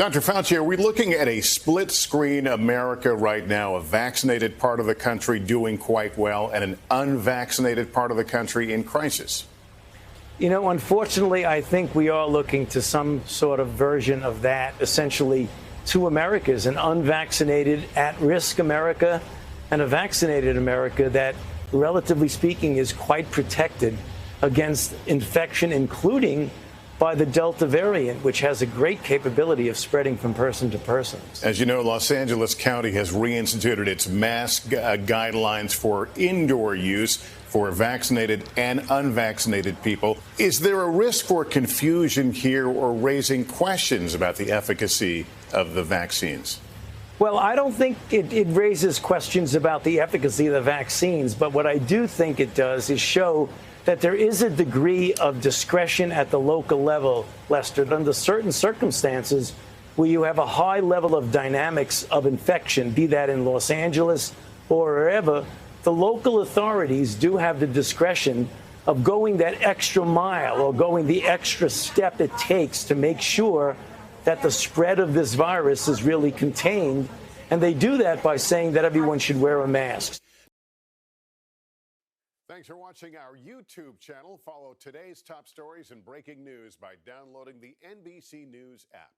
Dr. Fauci, are we looking at a split screen America right now, a vaccinated part of the country doing quite well and an unvaccinated part of the country in crisis? You know, unfortunately, I think we are looking to some sort of version of that, essentially two Americas, an unvaccinated, at-risk America and a vaccinated America that, relatively speaking, is quite protected against infection, including by the Delta variant, which has a great capability of spreading from person to person. As you know, Los Angeles County has reinstituted its mask guidelines for indoor use for vaccinated and unvaccinated people. Is there a risk for confusion here or raising questions about the efficacy of the vaccines? Well, I don't think it raises questions about the efficacy of the vaccines, but what I do think it does is show that there is a degree of discretion at the local level, Lester, that under certain circumstances where you have a high level of dynamics of infection, be that in Los Angeles or wherever, the local authorities do have the discretion of going that extra mile or going the extra step it takes to make sure that the spread of this virus is really contained. And they do that by saying that everyone should wear a mask. Thanks for watching our YouTube channel. Follow today's top stories and breaking news by downloading the NBC News app.